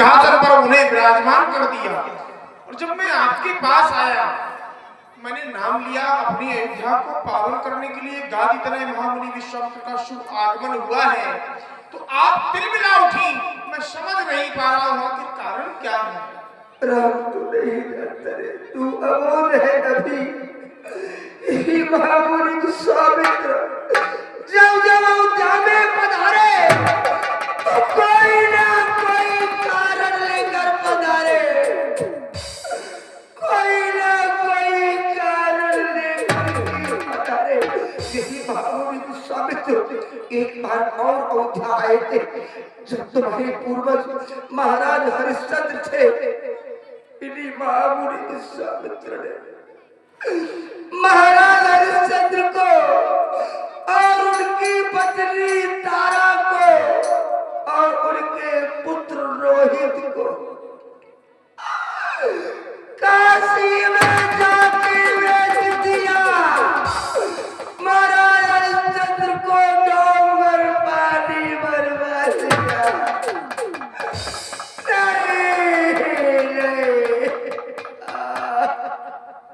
सिंहासन पर उन्हें विराजमान कर दिया। और जब मैं आपके पास आया, मैंने नाम लिया, अपनी अयोध्या को पावन करने के लिए गादी तनय महामुनि विश्वामित्र का शुभ आगमन हुआ है, तो आप तिलमिला उठी। मैं समझ नहीं पा रहा हूँ कि कारण क्या है। राम तू नहीं जानता रे, तू अमोल है नबी। यही महामुनि विश्वामित्र जब जब अयोध्या में पधारे तो कोई ना कोई कारण लेकर पधारे, कोई ना कोई कारण लेकर पधारे। यही महामुनि विश्वामित्र एक बार और अयोध्या आए थे, जब तुम्हारे पूर्वज महाराज हरिश्चंद्र थे। इन्हीं महामुनि विश्वामित्र ने महाराज हरिश्चंद्र को और उनकी पत्नी तारा को और उनके पुत्र रोहित को काशी में जाके भेज दिया। महाराज हरिश्चंद्र को डोंगर पानी भरवा दिया।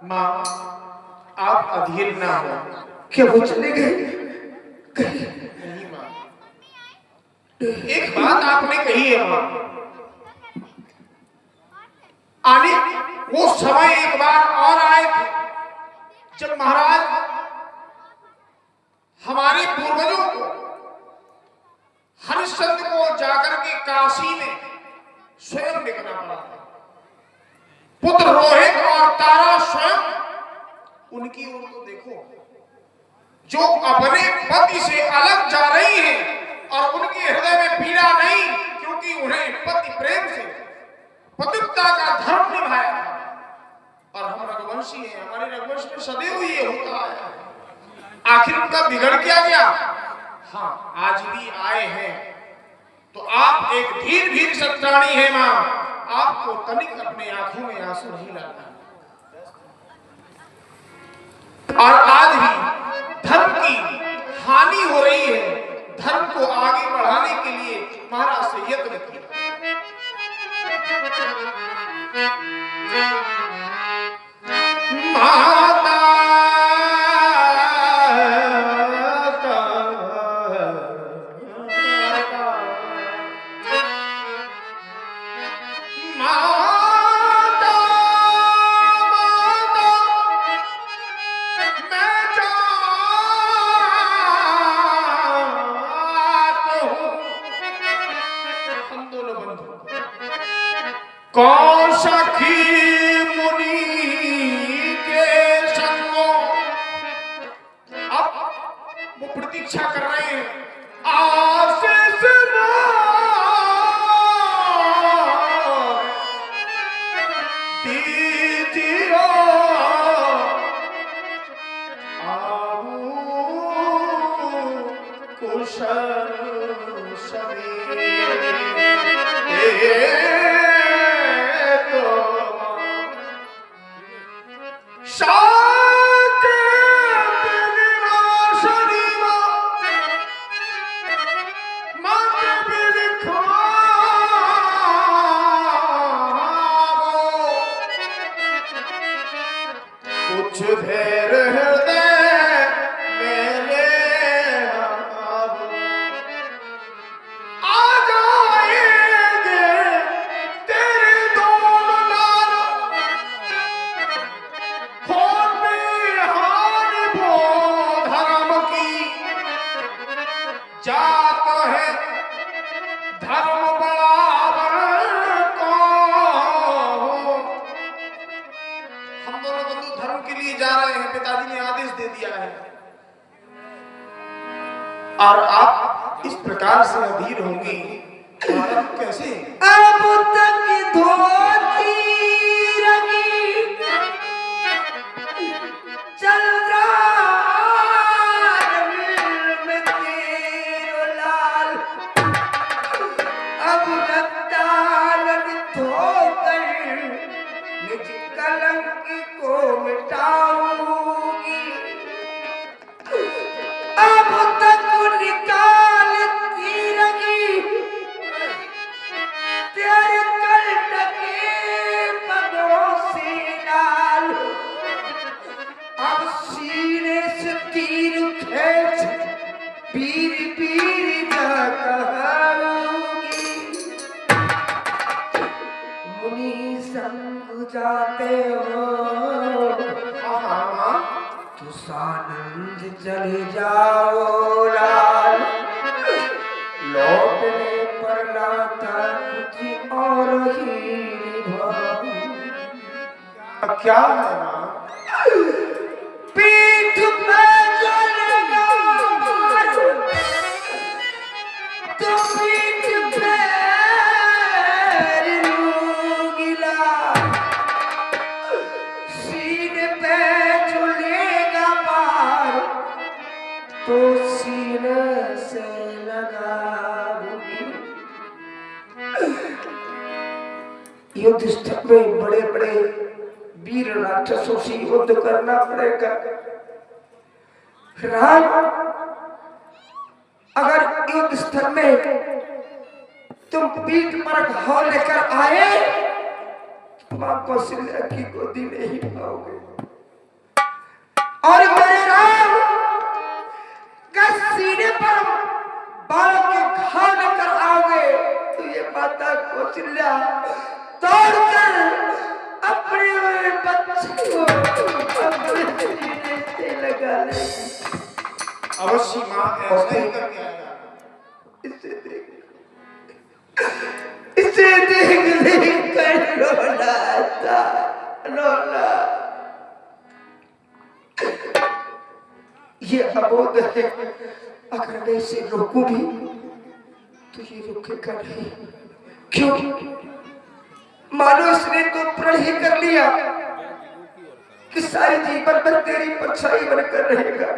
माँ, आप अधीर ना हो। क्या वो चले गए? नहीं माँ, एक बात आपने कही है माँ, आने वो समय एक बार और आए थे जब महाराज हमारे पूर्वजों को हरिश्चंद्र को जाकर के काशी में स्वयं देखना पड़ा। पुत्र रोहित और तारा स्वयं, उनकी ओर तो देखो, जो अपने पति से अलग जा रही है और उनके हृदय में पीड़ा नहीं, क्योंकि उन्हें पति प्रेम से पतिव्रता का धर्म निभाया था। और हम रघुवंशी हैं, हमारे रघुवंश में सदैव ये होता आया है। आखिर उनका बिगड़ क्या गया? हाँ, आज भी आए हैं तो आप एक धीर धीर सत्राणी है माँ, आपको तनिक अपने आंखों में आंसू नहीं लाना। और आज भी धर्म की हानि हो रही है, धर्म को आगे बढ़ाने के लिए महाराज से यत्न किया। माता कौन सखी मुनि के संगों, अब वो प्रतीक्षा कर रहे हैं आशीष दीजियो आऊ कुशल समीर। कुछ देर हृदय मेरे आ जाएंगे तेरे दोनों लाल, हो बिहान वो धर्म की जात है, धर्म बराबर को। हम दोनों बंधु धर्म के लिए जा रहे हैं, पिताजी ने आदेश दे दिया है, और आप इस प्रकार से अधीर होंगी कैसे? अब तक धोती रंगी चल रहा में तेरो लाल, अब रक्तालन धोकर निज कलंक को मिटाऊंगी। अब तक निकालती रही संग जाते हो हाँ तो सानंद चले जाओ लाल, लौटने पर लाता कुछ और ही निभाओ। क्या है माँ? पीठ पे चलेगा मारो तो पीठ पे लूंगिला, सीने पे चलेगा पार तो सीने से लगाऊंगी। युद्ध में बड़े बड़े वीर राक्षसों से युद्ध करना पड़ेगा। राम अगर युद्ध स्थल में तुम पीठ पर घाव लेकर आए तो मां कौशल्या की गोदी में ही पाओगे। और मेरे राम का सीने पर बालों के घाव लेकर आओगे तो ये माता कौशल्या दौड़कर अपने बच्चे को अपने सीने से लगा ले। अवश्य माँ, ऐसा ही करके आएगा। इसे देख कर रोना था, रोना। ये अबोध है, अगर मैं इसे रोकूं भी तो ये रुकेगा नहीं। क्यों? मानो इसने तो प्रण ही कर लिया कि सारे जीवन भर तेरी परछाई बनकर रहेगा।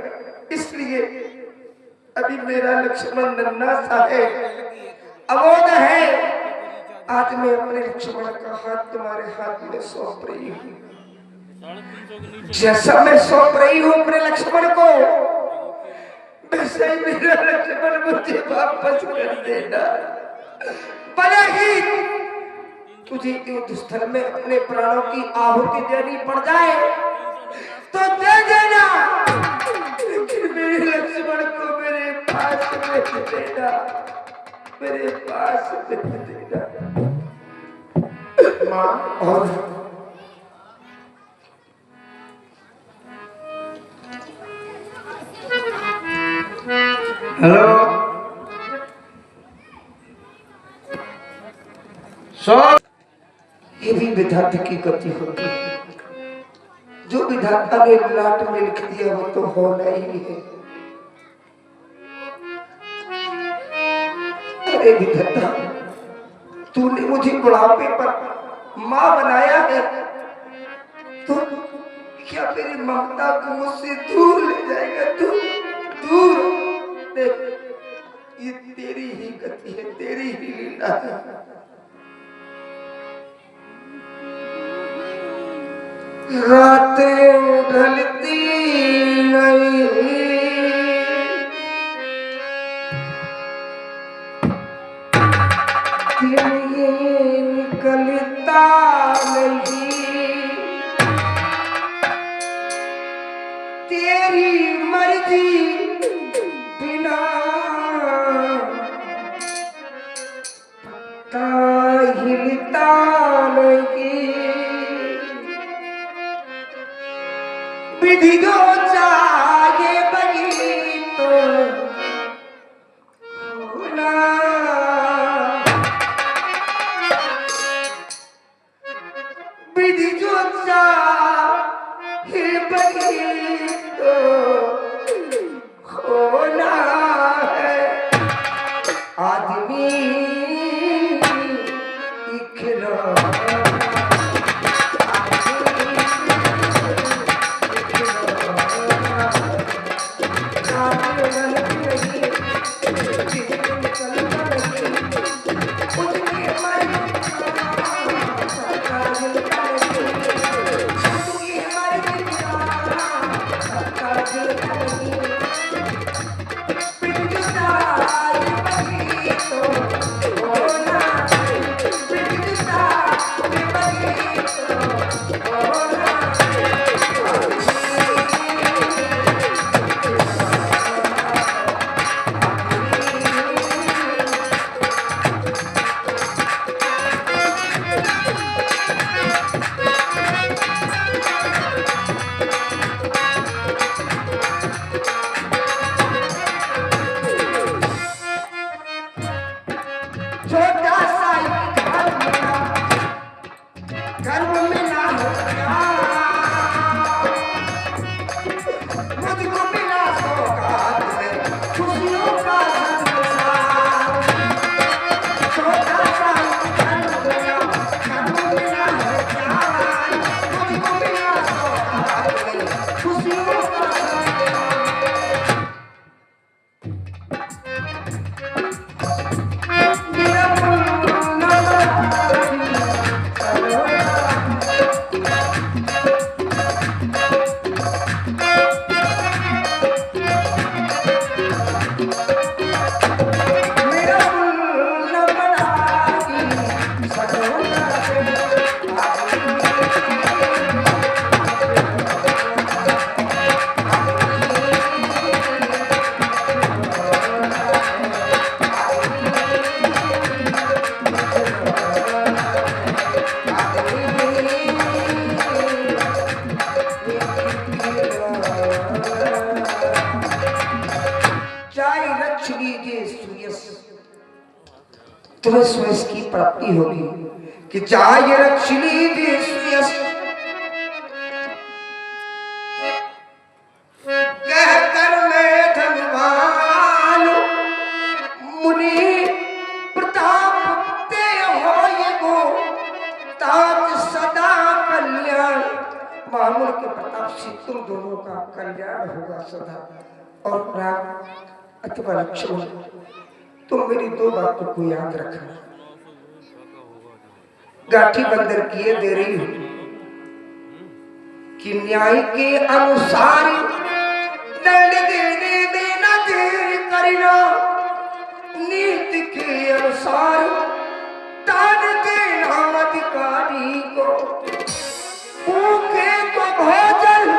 इसलिए अभी मेरा लक्ष्मण नन्हा सा है, अबोध है। आज मैं अपने लक्ष्मण का हाथ तुम्हारे हाथ में सौंप रही हूँ। जैसा मैं सौंप रही हूँ अपने लक्ष्मण को, वैसे ही मेरा लक्ष्मण मुझे वापस कर देना। भले ही तुझे युद्ध स्थल में अपने प्राणों की आहुति देनी पड़ जाए तो दे देना, लेकिन मेरे लक्ष्मण को मेरे पास भेज देना, मेरे पास भेज देना। माँ, और हेलो ये भी विधाता की गति होती है। जो विधाता ने लाट में लिख दिया वो तो होना ही है। अरे विधाता, तूने मुझे बुढ़ापे पर मां बनाया है तो क्या मेरी ममता को मुझसे दूर ले जाएगा? तू दूर देख, ये तेरी ही गति है, तेरी ही लीला है। रातें ढलती नहीं, दिन ये निकलता नहीं, तेरी मर्जी बिना पत्ता हिलता नहीं। विधि जो चाहे बनी तो होना, विधि जो चाहे बनी तो होना है। आदमी इखला तुम्हें सुयश की प्राप्ति होगी कि जाय रक्षिणी दे सुयश कह कर मैं धनवान मुनि प्रताप ते हो ये गो तात सदा कल्याण। मामूल के प्रताप से तुम दोनों का कल्याण होगा सदा। और राम अथवा लक्ष्मण तुम मेरी दो बातों को याद रखना। गाठी बंदर किए दे रही हूं कि न्याय के अनुसार दंड देने देना देर करना, नीति के अनुसार दान देना अधिकारी को, भूखे को भोजन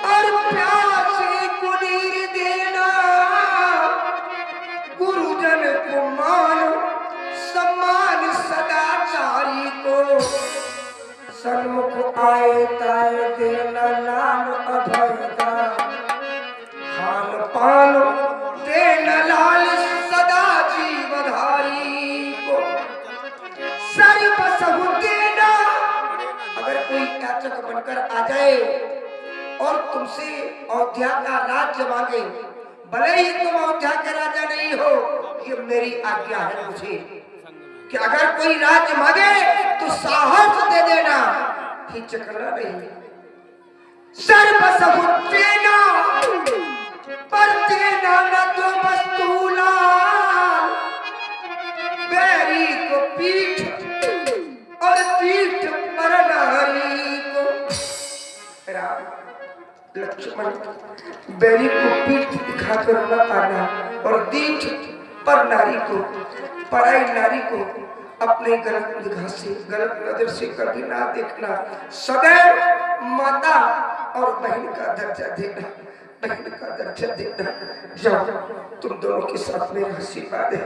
और प्यासे को नीर देना, गुरुजन को मान सम्मान सदाचारी को, सन्मुख आए ताए देना लाल अभयता, खान पान देना लाल सदा जीवधारी को, सर्व सहु देना। अगर कोई याचक बनकर आ जाए और तुमसे अयोध्या का राज्य मांगे, भले ही तुम अयोध्या के राजा नहीं हो, ये मेरी आज्ञा है मुझे कि अगर कोई राज्य मांगे तो साहस दे देना, हिचकना नहीं। सर्व सब देना पर देना न तो वस्तुला, बैरी को पीठ और पीठ पर नारी को। लक्ष्मण बैरी को पीठ दिखाकर न आना और दीठ पर नारी को, पराई नारी को अपने गलत निगाह से गलत नजर से कभी ना देखना। सदैव माता और बहन का दर्जा देना, बहन का दर्जा देना। जाओ तुम दोनों के साथ मेरा आशीर्वाद है।